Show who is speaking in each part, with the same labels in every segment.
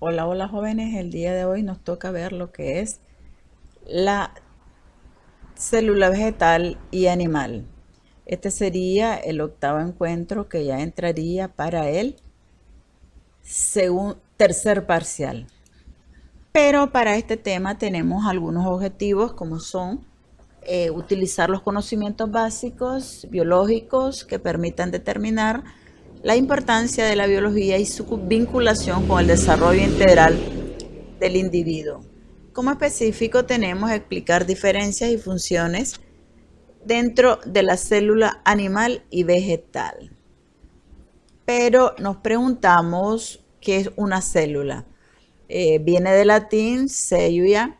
Speaker 1: Hola, hola jóvenes, el día de hoy nos toca ver lo que es la célula vegetal y animal. Este sería el octavo encuentro que ya entraría para el tercer parcial. Pero para este tema tenemos algunos objetivos como son utilizar los conocimientos básicos biológicos que permitan determinar la importancia de la biología y su vinculación con el desarrollo integral del individuo. Como específico tenemos explicar diferencias y funciones dentro de la célula animal y vegetal. Pero nos preguntamos qué es una célula. Viene del latín cellula,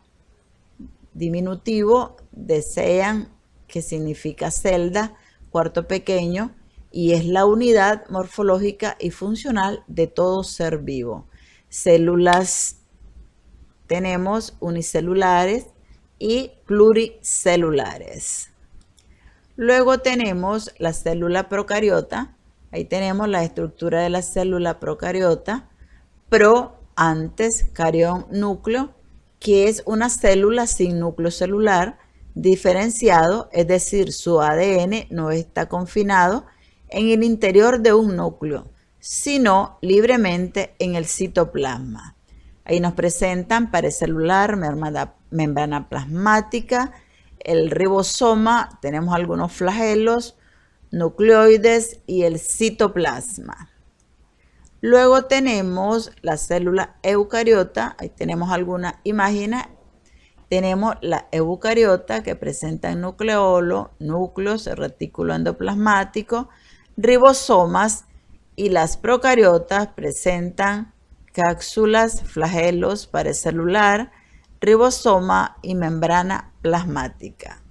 Speaker 1: diminutivo de cean, que significa celda, cuarto pequeño, y es la unidad morfológica y funcional de todo ser vivo. Células tenemos unicelulares y pluricelulares. Luego tenemos la célula procariota. Ahí tenemos la estructura de la célula procariota. Pro, antes, carión, núcleo, que es una célula sin núcleo celular diferenciado, es decir, su ADN no está confinado en el interior de un núcleo, sino libremente en el citoplasma. Ahí nos presentan pared celular, membrana plasmática, el ribosoma, tenemos algunos flagelos, nucleoides y el citoplasma. Luego tenemos la célula eucariota, ahí tenemos algunas imágenes. Tenemos la eucariota que presenta nucleolo, núcleos, retículo endoplasmático, ribosomas, y las procariotas presentan cápsulas, flagelos, pared celular, ribosoma y membrana plasmática.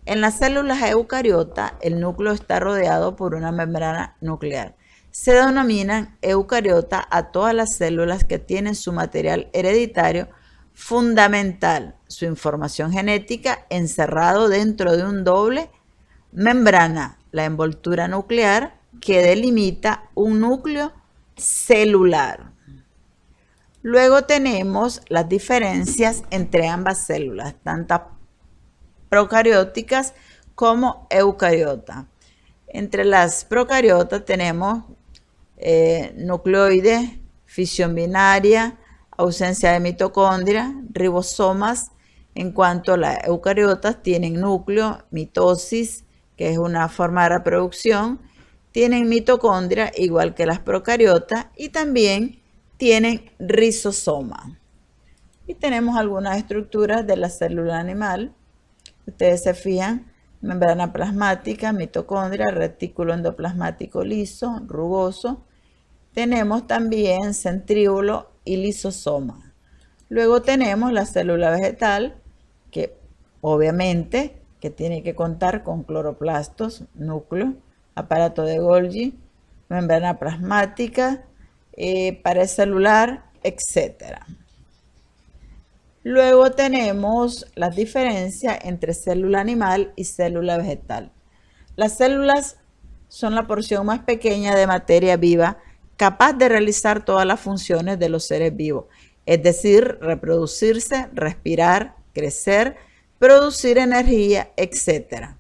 Speaker 1: En las células eucariotas, el núcleo está rodeado por una membrana nuclear. Se denominan eucariotas a todas las células que tienen su material hereditario fundamental, su información genética, encerrado dentro de un doble membrana, la envoltura nuclear, que delimita un núcleo celular. Luego tenemos las diferencias entre ambas células, tanto procarióticas como eucariotas. Entre las procariotas tenemos nucleoides, fisión binaria, ausencia de mitocondria, ribosomas. En cuanto a las eucariotas, tienen núcleo, mitosis, que es una forma de reproducción, tienen mitocondria igual que las procariotas y también tienen rizosoma. Y tenemos algunas estructuras de la célula animal. Ustedes se fijan, membrana plasmática, mitocondria, retículo endoplasmático liso, rugoso. Tenemos también centríolo y lisosoma. Luego tenemos la célula vegetal, que obviamente que tiene que contar con cloroplastos, núcleo, aparato de Golgi, membrana plasmática, pared celular, etc. Luego tenemos las diferencias entre célula animal y célula vegetal. Las células son la porción más pequeña de materia viva capaz de realizar todas las funciones de los seres vivos, es decir, reproducirse, respirar, crecer, producir energía, etc.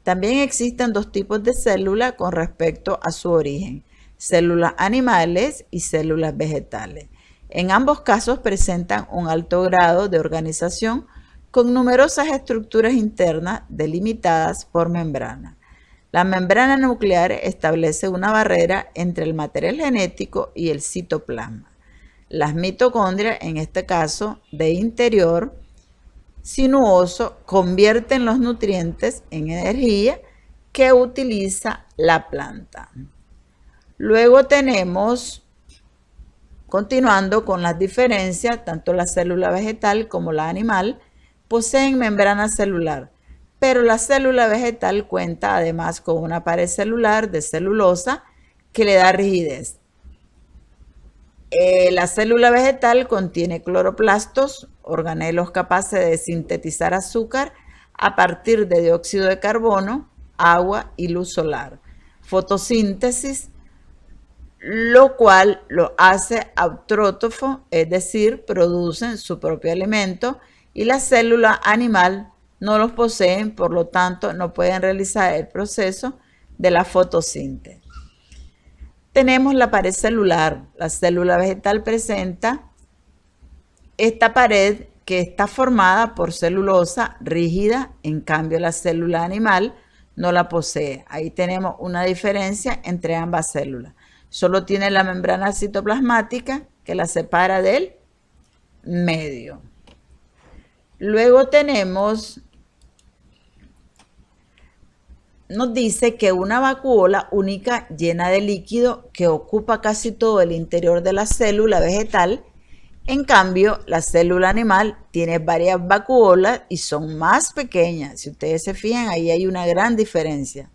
Speaker 1: También existen dos tipos de células con respecto a su origen: células animales y células vegetales. En ambos casos presentan un alto grado de organización con numerosas estructuras internas delimitadas por membrana. La membrana nuclear establece una barrera entre el material genético y el citoplasma. Las mitocondrias, en este caso de interior sinuoso, convierten los nutrientes en energía que utiliza la planta. Luego tenemos, continuando con las diferencias, tanto la célula vegetal como la animal poseen membrana celular, pero la célula vegetal cuenta además con una pared celular de celulosa que le da rigidez. La célula vegetal contiene cloroplastos, organelos capaces de sintetizar azúcar a partir de dióxido de carbono, agua y luz solar. Fotosíntesis lo cual lo hace autrótrofo, es decir, producen su propio alimento y la célula animal no los poseen, por lo tanto no pueden realizar el proceso de la fotosíntesis. Tenemos la pared celular. La célula vegetal presenta esta pared que está formada por celulosa rígida, en cambio la célula animal no la posee. Ahí tenemos una diferencia entre ambas células. Solo tiene la membrana citoplasmática que la separa del medio. Luego nos dice que una vacuola única llena de líquido que ocupa casi todo el interior de la célula vegetal. En cambio, la célula animal tiene varias vacuolas y son más pequeñas. Si ustedes se fijan, ahí hay una gran diferencia.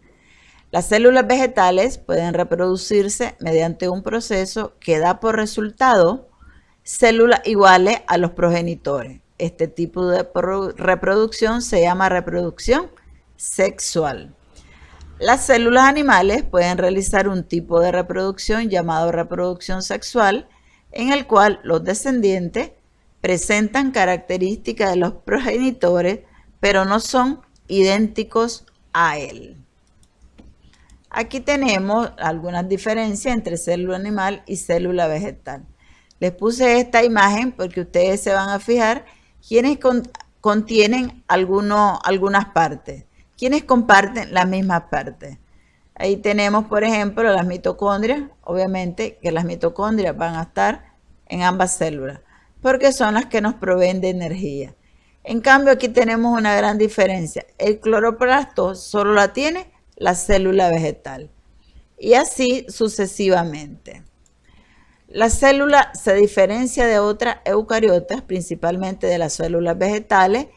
Speaker 1: Las células vegetales pueden reproducirse mediante un proceso que da por resultado células iguales a los progenitores. Este tipo de reproducción se llama reproducción sexual. Las células animales pueden realizar un tipo de reproducción llamado reproducción sexual, en el cual los descendientes presentan características de los progenitores, pero no son idénticos a él. Aquí tenemos algunas diferencias entre célula animal y célula vegetal. Les puse esta imagen porque ustedes se van a fijar quiénes contienen algunas partes, quiénes comparten las mismas partes. Ahí tenemos, por ejemplo, las mitocondrias. Obviamente que las mitocondrias van a estar en ambas células porque son las que nos proveen de energía. En cambio, aquí tenemos una gran diferencia. El cloroplasto solo la tiene la célula vegetal y así sucesivamente. La célula se diferencia de otras eucariotas, principalmente de las células vegetales,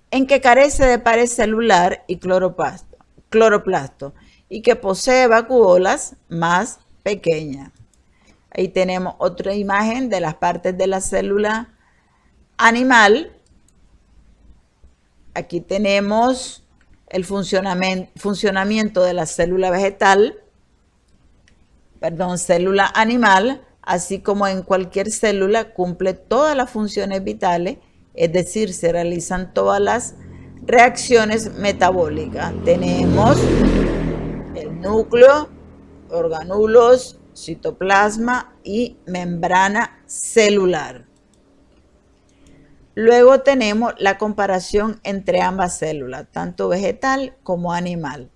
Speaker 1: en que carece de pared celular y cloroplasto y que posee vacuolas más pequeñas. Ahí tenemos otra imagen de las partes de la célula animal. Aquí tenemos el funcionamiento de la célula célula animal, así como en cualquier célula cumple todas las funciones vitales, es decir, se realizan todas las reacciones metabólicas. Tenemos el núcleo, organulos, citoplasma y membrana celular. Luego tenemos la comparación entre ambas células, tanto vegetal como animal.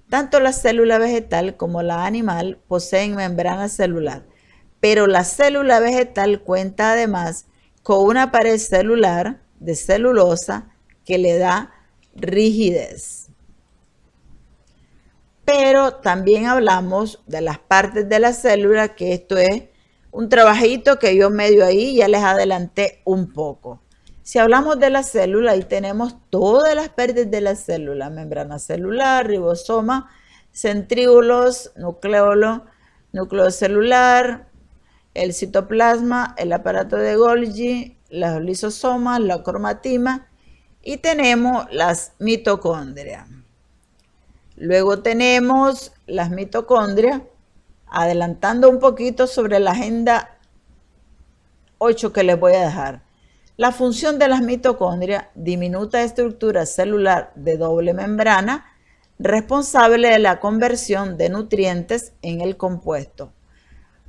Speaker 1: Tanto la célula vegetal como la animal poseen membrana celular, pero la célula vegetal cuenta además con una pared celular de celulosa que le da rigidez. Pero también hablamos de las partes de la célula, que esto es un trabajito que yo medio ahí ya les adelanté un poco. Si hablamos de la célula, ahí tenemos todas las partes de la célula: membrana celular, ribosoma, centríolos, nucleolo, núcleo celular, el citoplasma, el aparato de Golgi, los lisosomas, la cromatina, y tenemos las mitocondrias. Luego tenemos las mitocondrias, adelantando un poquito sobre la agenda 8 que les voy a dejar. La función de las mitocondrias, diminuta estructura celular de doble membrana, responsable de la conversión de nutrientes en el compuesto.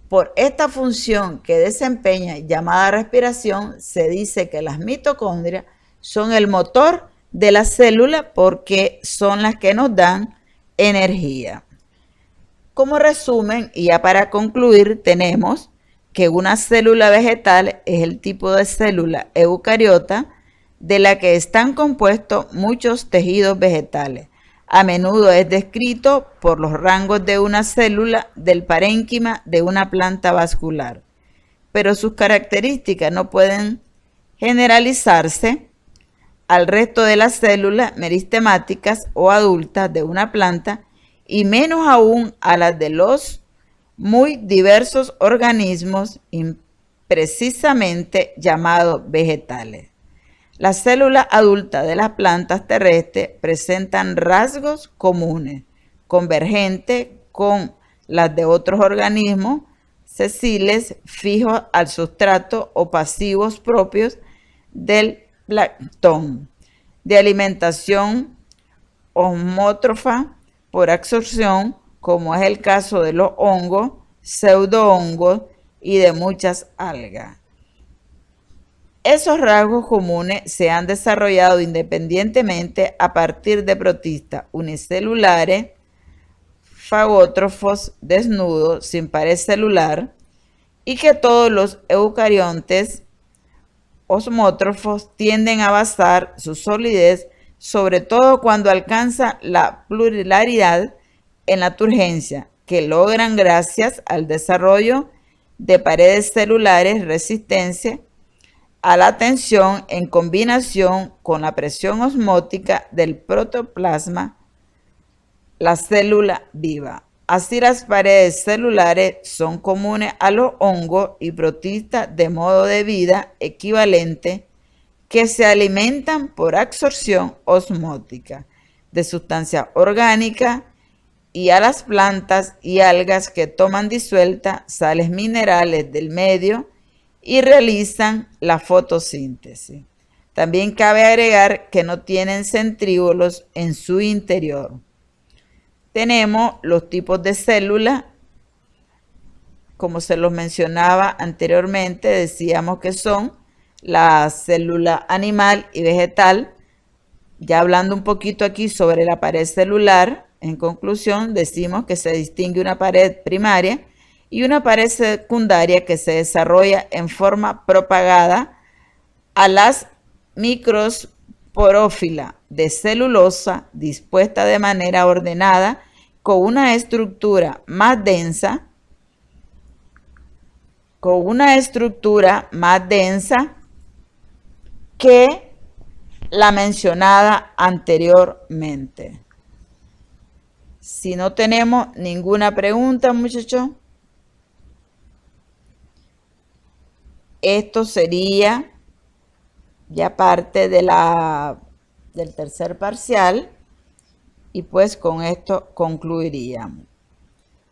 Speaker 1: Por esta función que desempeña, llamada respiración, se dice que las mitocondrias son el motor de la célula porque son las que nos dan energía. Como resumen, y ya para concluir, tenemos que una célula vegetal es el tipo de célula eucariota de la que están compuestos muchos tejidos vegetales. A menudo es descrito por los rangos de una célula del parénquima de una planta vascular, pero sus características no pueden generalizarse al resto de las células meristemáticas o adultas de una planta, y menos aún a las de los muy diversos organismos precisamente llamados vegetales. Las células adultas de las plantas terrestres presentan rasgos comunes, convergentes con las de otros organismos, sesiles fijos al sustrato o pasivos propios del plancton, de alimentación osmótrofa por absorción, como es el caso de los hongos, pseudohongos y de muchas algas. Esos rasgos comunes se han desarrollado independientemente a partir de protistas unicelulares, fagótrofos desnudos, sin pared celular, y que todos los eucariontes osmótrofos tienden a basar su solidez, sobre todo cuando alcanzan la pluralidad en la turgencia, que logran gracias al desarrollo de paredes celulares resistentes a la tensión en combinación con la presión osmótica del protoplasma, la célula viva. Así, las paredes celulares son comunes a los hongos y protistas de modo de vida equivalente que se alimentan por absorción osmótica de sustancias orgánicas, y a las plantas y algas que toman disueltas sales minerales del medio y realizan la fotosíntesis. También cabe agregar que no tienen centríolos en su interior. Tenemos los tipos de células, como se los mencionaba anteriormente, decíamos que son la célula animal y vegetal. Ya hablando un poquito aquí sobre la pared celular, en conclusión, decimos que se distingue una pared primaria y una pared secundaria que se desarrolla en forma propagada a las microsporófila de celulosa dispuesta de manera ordenada con una estructura más densa, que la mencionada anteriormente. Si no tenemos ninguna pregunta, muchachos, esto sería ya parte de del tercer parcial, y pues con esto concluiríamos.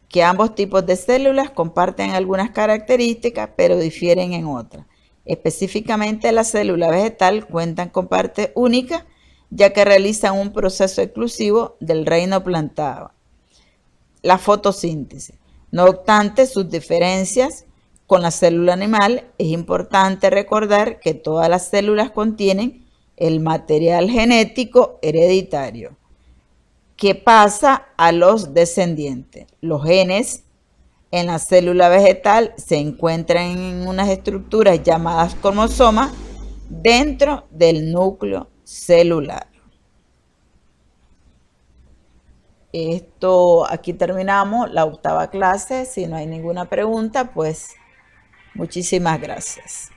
Speaker 1: Que ambos tipos de células comparten algunas características, pero difieren en otras. Específicamente, las células vegetales cuentan con partes únicas, ya que realizan un proceso exclusivo del reino plantado, la fotosíntesis. No obstante sus diferencias con la célula animal, es importante recordar que todas las células contienen el material genético hereditario que pasa a los descendientes. Los genes en la célula vegetal se encuentran en unas estructuras llamadas cromosomas dentro del núcleo celular. Aquí terminamos la 8ª clase. Si no hay ninguna pregunta, pues muchísimas gracias.